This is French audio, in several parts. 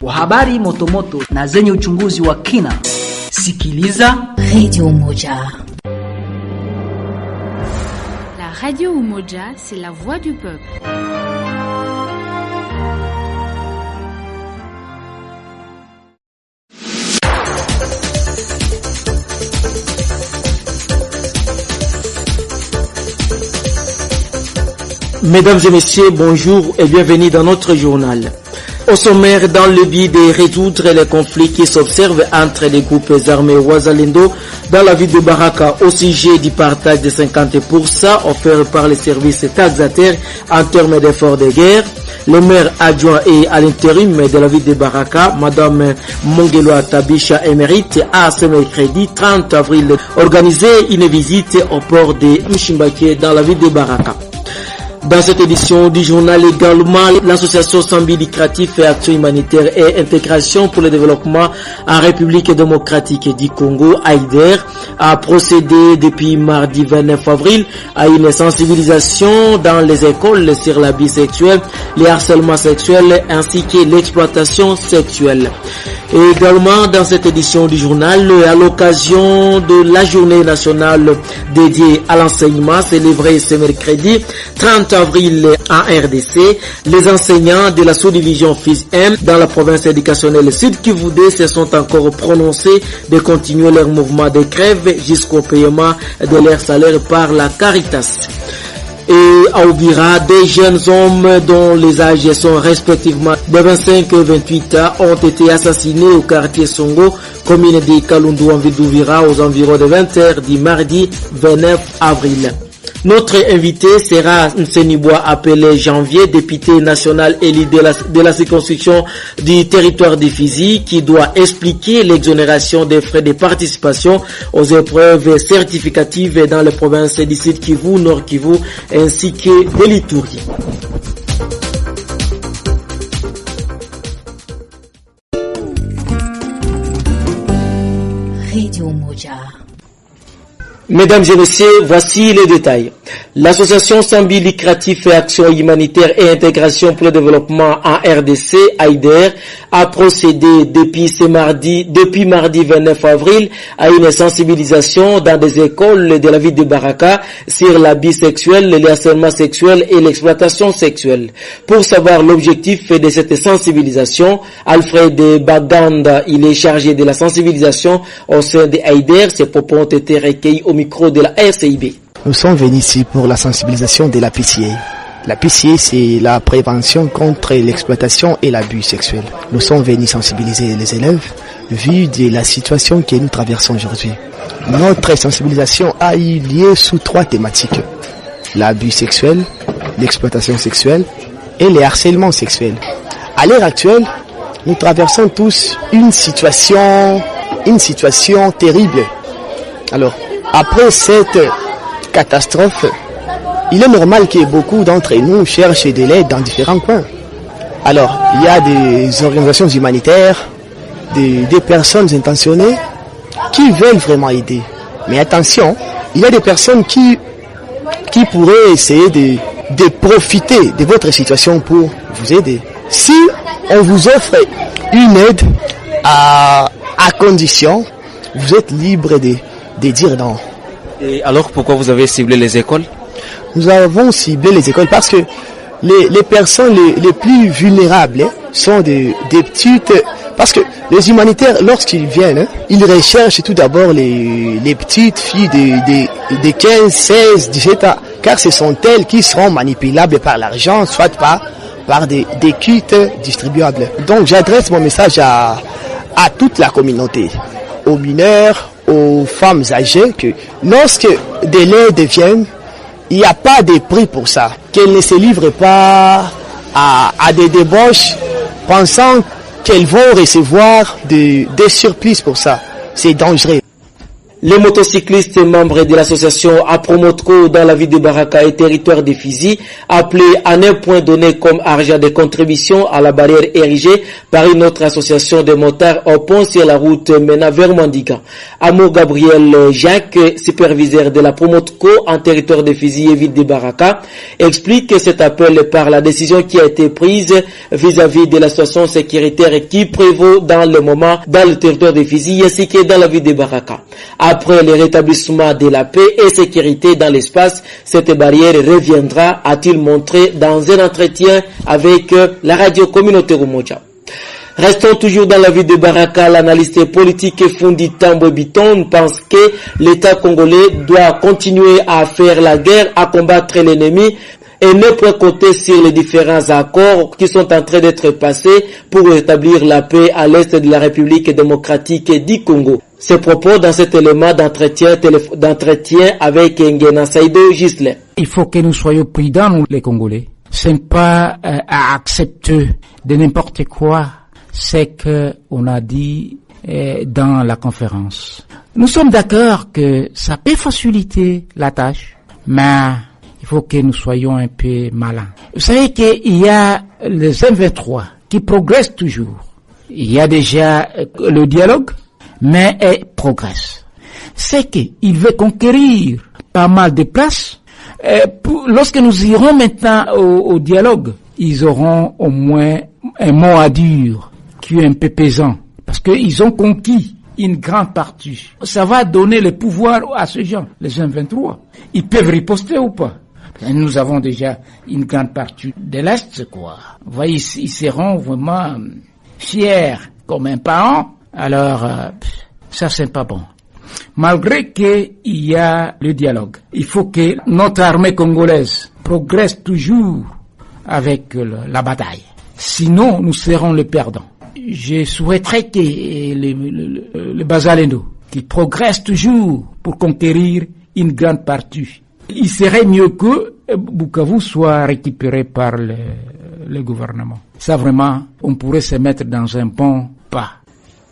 Kwa habari motomoto na zenye uchunguzi wa kina, sikiliza Radio Umoja. La Radio Umoja, c'est la voix du peuple. Mesdames et messieurs, bonjour et bienvenue dans notre journal. Au sommaire, dans le but de résoudre les conflits qui s'observent entre les groupes armés Wazalendo dans la ville de Baraka au sujet du partage de 50% offert par les services taxataires en termes d'efforts de guerre, le maire adjoint et à l'intérim de la ville de Baraka, Madame Mongeloa Tabisha Émérite, a ce mercredi 30 avril organisé une visite au port de Mchimbake dans la ville de Baraka. Dans cette édition du journal également, l'association sans but lucratif et action humanitaire et intégration pour le développement en République démocratique du Congo, AIDER, a procédé depuis mardi 29 avril à une sensibilisation dans les écoles sur l'abus sexuel, le harcèlement sexuel ainsi que l'exploitation sexuelle. Et également dans cette édition du journal, à l'occasion de la journée nationale dédiée à l'enseignement célébrée ce mercredi 30 avril en RDC, les enseignants de la sous-division FIS-M dans la province éducationnelle Sud-Kivu se sont encore prononcés de continuer leur mouvement de grève jusqu'au paiement de leur salaire par la Caritas. Et à Ouvira, des jeunes hommes dont les âges sont respectivement de 25 et 28 ans ont été assassinés au quartier Songo, commune de Kalundu en ville d'Ouvira aux environs de 20h du mardi 29 avril. Notre invité sera Nsenibois appelé Janvier, député national élu de la circonscription du territoire de Fizi, qui doit expliquer l'exonération des frais de participation aux épreuves certificatives dans les provinces du Sud Kivu, Nord Kivu ainsi que de l'Ituri. Radio Umoja. Mesdames et messieurs, voici les détails. L'association sans but lucratif et action humanitaire et intégration pour le développement en RDC, AIDER, a procédé depuis mardi 29 avril à une sensibilisation dans des écoles de la ville de Baraka sur l'abus sexuel, le harcèlement sexuel et l'exploitation sexuelle. Pour savoir l'objectif de cette sensibilisation, Alfred Baganda, il est chargé de la sensibilisation au sein de AIDER. Ses propos ont été recueillis au micro de la RCIB. Nous sommes venus ici pour la sensibilisation de la PCA. La PCA, c'est la prévention contre l'exploitation et l'abus sexuel. Nous sommes venus sensibiliser les élèves vu de la situation que nous traversons aujourd'hui. Notre sensibilisation a eu lieu sous 3 thématiques. L'abus sexuel, l'exploitation sexuelle et le harcèlement sexuel. À l'heure actuelle, nous traversons tous une situation terrible. Alors, après cette catastrophe, il est normal que beaucoup d'entre nous cherchent de l'aide dans différents coins. Alors, il y a des organisations humanitaires, des personnes intentionnées qui veulent vraiment aider. Mais attention, il y a des personnes qui pourraient essayer de profiter de votre situation pour vous aider. Si on vous offre une aide à condition, vous êtes libre de dire non. Et alors pourquoi vous avez ciblé les écoles? Nous avons ciblé les écoles parce que les personnes les plus vulnérables sont des petites... Parce que les humanitaires, lorsqu'ils viennent, ils recherchent tout d'abord les petites filles de 15, 16, 17 ans, car ce sont elles qui seront manipulables par l'argent, soit par des kits distribuables. Donc j'adresse mon message à toute la communauté, aux mineurs, aux femmes âgées, que lorsque de l'aide viennent, il n'y a pas de prix pour ça. Qu'elles ne se livrent pas à des débauches pensant qu'elles vont recevoir des surplus pour ça. C'est dangereux. Les motocyclistes membres de l'association Apromotco dans la ville de Baraka et territoire de Fizi appelés à un point donné comme argent de contribution à la barrière érigée par une autre association de motards au pont sur la route menant vers Mandiga. Amour Gabriel Jacques, superviseur de la Promotco en territoire de Fizi et ville de Baraka, explique que cet appel par la décision qui a été prise vis-à-vis de la situation sécuritaire qui prévaut dans le moment dans le territoire de Fizi ainsi que dans la ville de Baraka. Après le rétablissement de la paix et sécurité dans l'espace, cette barrière reviendra, a-t-il montré dans un entretien avec la radio communautaire Umoja. Restons toujours dans la ville de Baraka. L'analyste politique Fundi Tambo Biton pense que l'État congolais doit continuer à faire la guerre, à combattre l'ennemi et ne peut compter sur les différents accords qui sont en train d'être passés pour rétablir la paix à l'est de la République démocratique du Congo. Ces propos dans cet élément d'entretien avec Ngena Saïdo Gisle. Il faut que nous soyons prudents, nous, les Congolais. Ce n'est pas à accepter de n'importe quoi ce qu'on a dit dans la conférence. Nous sommes d'accord que ça peut faciliter la tâche, mais il faut que nous soyons un peu malins. Vous savez qu'il y a les M23 qui progressent toujours. Il y a déjà le dialogue, mais elle progresse. C'est qu'il veut conquérir pas mal de places. Lorsque nous irons maintenant au dialogue, ils auront au moins un mot à dire qui est un peu pesant, parce qu'ils ont conquis une grande partie. Ça va donner le pouvoir à ces gens, les M23. Ils peuvent riposter ou pas? Nous avons déjà une grande partie de l'Est, quoi. Vous voyez, ils seront vraiment fiers comme un parent. Alors, ça c'est pas bon. Malgré qu'il y a le dialogue, il faut que notre armée congolaise progresse toujours avec la bataille. Sinon, nous serons les perdants. Je souhaiterais que le Bazalendo, qui progresse toujours pour conquérir une grande partie, il serait mieux que Bukavu soit récupéré par le gouvernement. Ça vraiment, on pourrait se mettre dans un bon pas.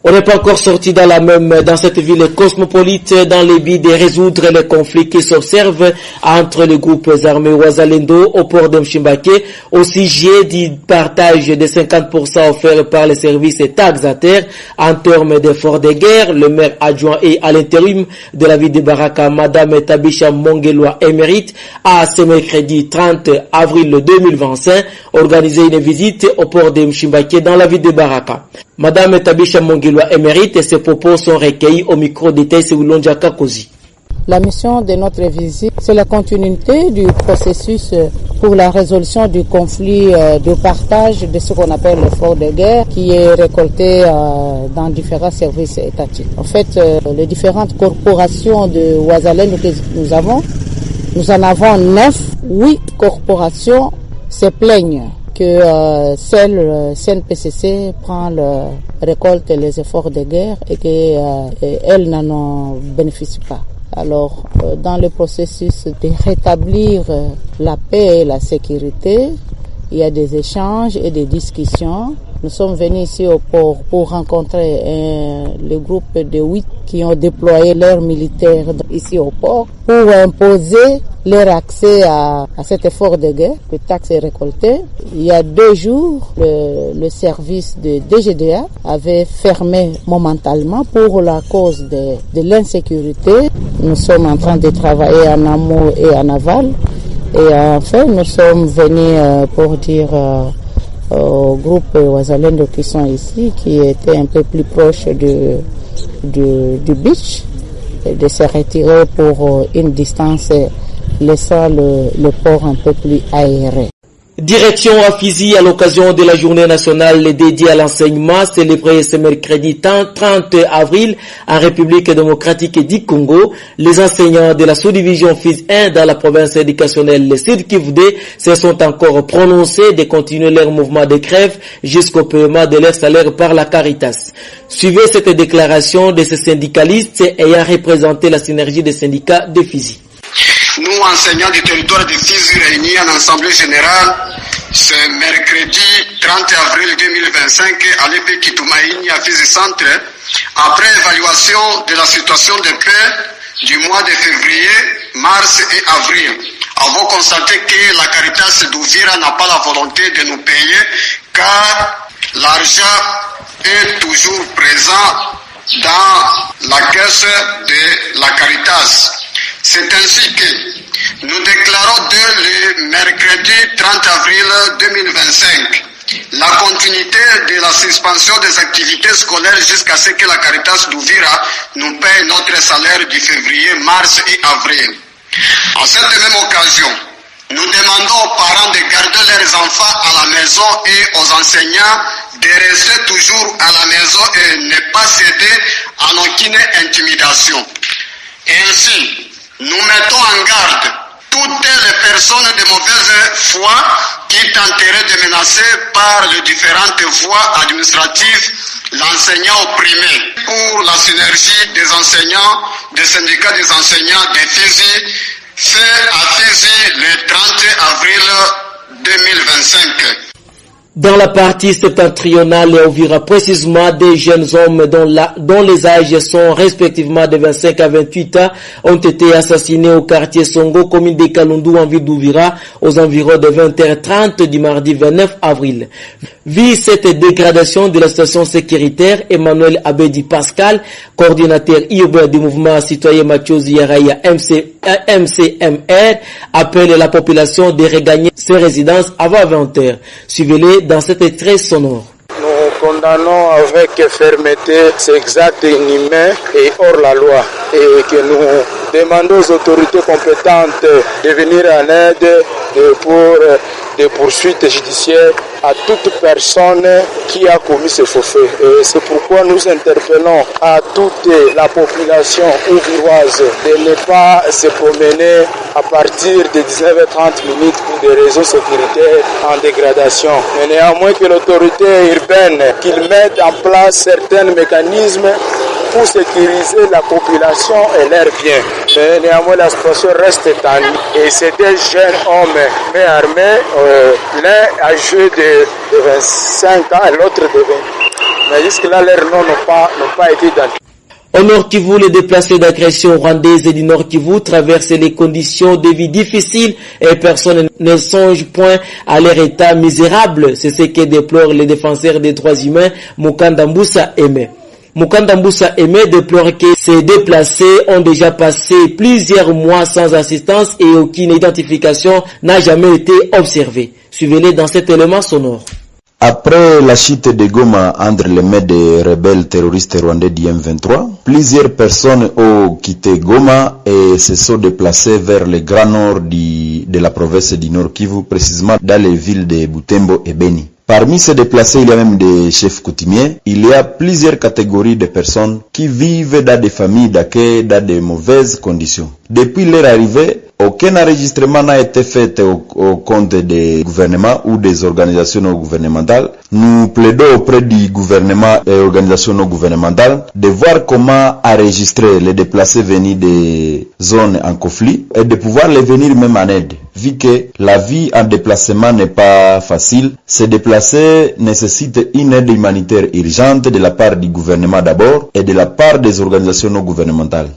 On n'est pas encore sorti dans cette ville cosmopolite dans le but de résoudre les conflits qui s'observent entre les groupes armés Wazalendo au port de Mchimbake au sujet du partage des 50% offerts par les services taxataires en termes d'efforts de guerre. Le maire adjoint et à l'intérim de la ville de Baraka, Madame Tabisha Mongelwa émérite, a ce mercredi 30 avril 2025 organisé une visite au port de Mchimbake dans la ville de Baraka. Madame Tabisha Mongelwa émérite et ses propos sont recueillis au micro de Taïse Oulonja Kakozi. La mission de notre visite, c'est la continuité du processus pour la résolution du conflit de partage de ce qu'on appelle l'effort de guerre qui est récolté dans différents services étatiques. En fait, les différentes corporations de Wazalendo que nous en avons 9, 8 corporations se plaignent que CNPCC récolte les efforts de guerre et qu'elles n'en bénéficient pas. Alors, dans le processus de rétablir la paix et la sécurité, il y a des échanges et des discussions. Nous sommes venus ici au port pour rencontrer le groupe de 8 qui ont déployé leurs militaires ici au port pour imposer leur accès à cet effort de guerre. Le taxe est récolté. Il y a 2 jours, le service de DGDA avait fermé momentanément pour la cause de l'insécurité. Nous sommes en train de travailler en amont et en aval. Et enfin, nous sommes venus pour dire au groupe Wazalendo qui sont ici, qui étaient un peu plus proches du beach, de se retirer pour une distance laissant le port un peu plus aéré. Direction à Fizi à l'occasion de la journée nationale dédiée à l'enseignement célébrée ce mercredi 30 avril en République démocratique du Congo. Les enseignants de la sous-division Fizi 1 dans la province éducationnelle Sud Kivu se sont encore prononcés de continuer leur mouvement de grève jusqu'au paiement de leur salaire par la Caritas. Suivez cette déclaration de ces syndicalistes ayant représenté la synergie des syndicats de Fizi. Nous, enseignants du territoire de Fizi réunis en assemblée générale, c'est mercredi 30 avril 2025 à l'EP Kitumaini à Fizi Centre, après évaluation de la situation de paix du mois de février, mars et avril. Avons constaté que la Caritas d'Uvira n'a pas la volonté de nous payer car l'argent est toujours présent dans la caisse de la Caritas. C'est ainsi que nous déclarons dès le mercredi 30 avril 2025 la continuité de la suspension des activités scolaires jusqu'à ce que la Caritas d'Uvira nous paye notre salaire du février, mars et avril. À cette même occasion, nous demandons aux parents de garder leurs enfants à la maison et aux enseignants de rester toujours à la maison et ne pas céder à aucune intimidation. Ainsi, nous mettons en garde toutes les personnes de mauvaise foi qui tenteraient de menacer par les différentes voies administratives l'enseignant opprimé. Pour la synergie des enseignants, des syndicats des enseignants de Fizi, fait à Fizi le 30 avril 2025. Dans la partie septentrionale et Uvira, précisément des jeunes hommes dont les âges sont respectivement de 25 à 28 ans ont été assassinés au quartier Songo, commune de Kalundu en ville d'Uvira, aux environs de 20h30 du mardi 29 avril. Vu cette dégradation de la situation sécuritaire, Emmanuel Abedi Pascal, coordinateur urbain du mouvement citoyen Machozi Yaraya MCMR, appelle la population de regagner ses résidences avant 20h. Suivez-les dans cet extrait sonore. Nous condamnons avec fermeté ces actes inhumains et hors la loi et que nous demandons aux autorités compétentes de venir en aide pour des poursuites judiciaires à toute personne qui a commis ce faux fait. Et c'est pourquoi nous interpellons à toute la population ouviroise de ne pas se promener à partir de 19h30 pour des raisons sécuritaires en dégradation. Mais néanmoins que l'autorité urbaine qu'il mette en place certains mécanismes pour sécuriser la population et leurs biens. Mais néanmoins la situation reste tendue. Et c'est des jeunes hommes mais armés, l'un âgé de 25 ans et l'autre de 20. Mais jusque-là, leurs noms n'ont pas été identifiés. Au Nord Kivu, les déplacés d'agression rwandaise du Nord Kivu traversent les conditions de vie difficiles et personne ne songe point à leur état misérable. C'est ce que déplore les défenseurs des droits humains, Mukanda Mbusa Aimé. Mukanda Mbusa Aimé déplore que ces déplacés ont déjà passé plusieurs mois sans assistance et aucune identification n'a jamais été observée. Suivez-les dans cet élément sonore. Après la chute de Goma entre les mains des rebelles terroristes rwandais du M23, plusieurs personnes ont quitté Goma et se sont déplacées vers le grand nord de la province du Nord Kivu, précisément dans les villes de Butembo et Beni. Parmi ces déplacés, il y a même des chefs coutumiers. Il y a plusieurs catégories de personnes qui vivent dans des familles d'accueil dans de mauvaises conditions. Depuis leur arrivée, aucun enregistrement n'a été fait au compte des gouvernements ou des organisations non gouvernementales. Nous plaidons auprès du gouvernement et organisations non gouvernementales de voir comment enregistrer les déplacés venus des zones en conflit et de pouvoir les venir même en aide. Vu que la vie en déplacement n'est pas facile, ces déplacés nécessitent une aide humanitaire urgente de la part du gouvernement d'abord et de la part des organisations non gouvernementales.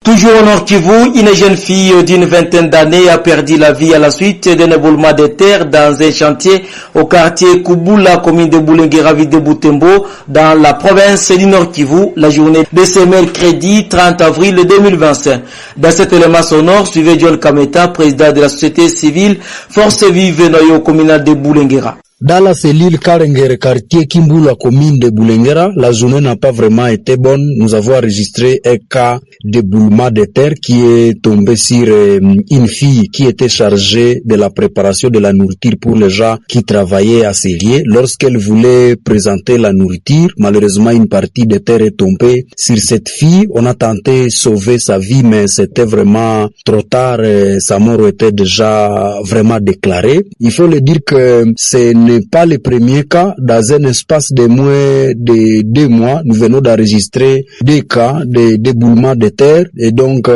Toujours au Nord Kivu, une jeune fille d'une vingtaine d'années a perdu la vie à la suite d'un éboulement de terre dans un chantier au quartier Kubula, commune de Bulengera, ville de Butembo, dans la province du Nord Kivu, la journée de ce mercredi 30 avril 2025. Dans cet élément sonore, suivez John Kameta, président de la société civile Force Vive Noyo communal de Bulengera. Dans la cellule Karengere, quartier Kimbula, commune de Bulengera, la journée n'a pas vraiment été bonne. Nous avons enregistré un cas d'éboulement de terre qui est tombé sur une fille qui était chargée de la préparation de la nourriture pour les gens qui travaillaient à ces lieux. Lorsqu'elle voulait présenter la nourriture, malheureusement une partie de terre est tombée sur cette fille. On a tenté de sauver sa vie, mais c'était vraiment trop tard. Sa mort était déjà vraiment déclarée. Il faut le dire que ce n'est n'est pas le premier cas. Dans un espace de moins de 2 mois, nous venons d'enregistrer des cas de déboulement de terre. Et donc,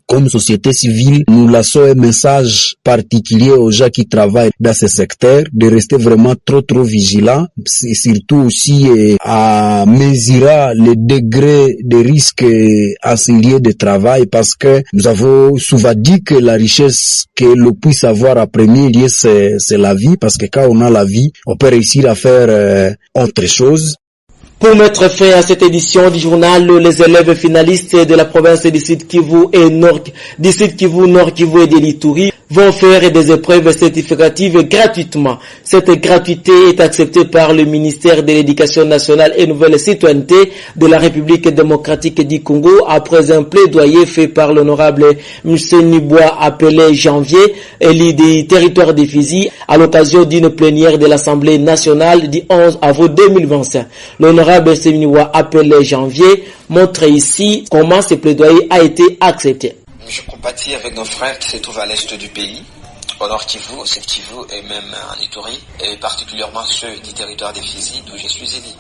comme société civile, nous lançons un message particulier aux gens qui travaillent dans ce secteur, de rester vraiment trop vigilants, et surtout aussi à mesurer le degré de risque à ce lieu de travail, parce que nous avons souvent dit que la richesse que l'on puisse avoir à premier lieu, c'est la vie, parce que quand on a la vie, on peut réussir à faire autre chose. Pour mettre fin à cette édition du journal, les élèves finalistes de la province du Sud Kivu et Nord Kivu et de l'Ituri vont faire des épreuves certificatives gratuitement. Cette gratuité est acceptée par le ministère de l'Éducation nationale et nouvelle citoyenneté de la République démocratique du Congo après un plaidoyer fait par l'honorable Msenibois appelé Janvier, élu du territoire de Fizi, à l'occasion d'une plénière de l'Assemblée nationale du 11 avril 2025. L'honorable Msenibois appelé Janvier montre ici comment ce plaidoyer a été accepté. Je compatis avec nos frères qui se trouvent à l'est du pays, au nord Kivu, au sud Kivu et même en Ituri, et particulièrement ceux du territoire des Fizi d'où je suis élu.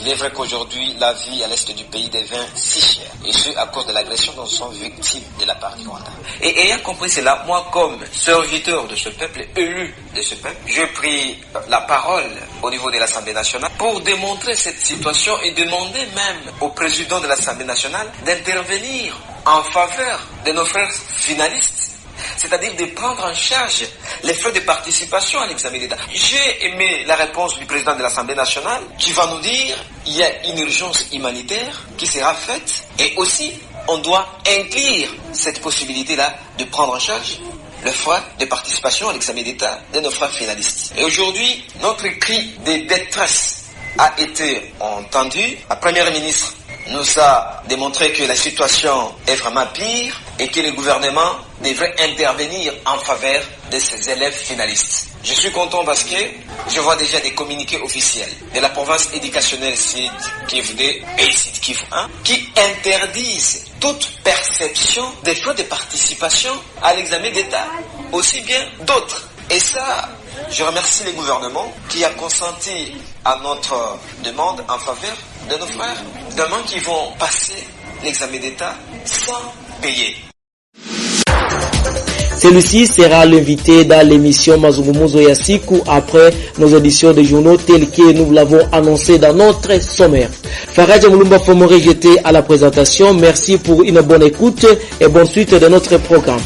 Il est vrai qu'aujourd'hui, la vie à l'est du pays devient si chère, et ce à cause de l'agression dont sont victimes de la part du Rwanda. Et ayant compris cela, moi comme serviteur de ce peuple, élu de ce peuple, j'ai pris la parole au niveau de l'Assemblée nationale pour démontrer cette situation et demander même au président de l'Assemblée nationale d'intervenir en faveur de nos frères finalistes, c'est-à-dire de prendre en charge les frais de participation à l'examen d'État. J'ai aimé la réponse du président de l'Assemblée nationale qui va nous dire qu'il y a une urgence humanitaire qui sera faite et aussi on doit inclure cette possibilité-là de prendre en charge le frais de participation à l'examen d'État de nos frères finalistes. Et aujourd'hui, notre cri de détresse a été entendu. La première ministre nous a démontré que la situation est vraiment pire et que le gouvernement devrait intervenir en faveur de ces élèves finalistes. Je suis content parce que je vois déjà des communiqués officiels de la province éducationnelle Sud Kivu 2 et Sud Kivu 1 qui interdisent toute perception des frais de participation à l'examen d'État, aussi bien d'autres. Et ça, je remercie le gouvernement qui a consenti à notre demande en faveur de nos frères, demain qui vont passer l'examen d'État sans payer. Celui-ci sera l'invité dans l'émission Mazungumuzo ya Siku après nos éditions de journaux telles que nous l'avons annoncé dans notre sommaire. Faraja Mulumba Fomori, j'étais à la présentation. Merci pour une bonne écoute et bonne suite de notre programme.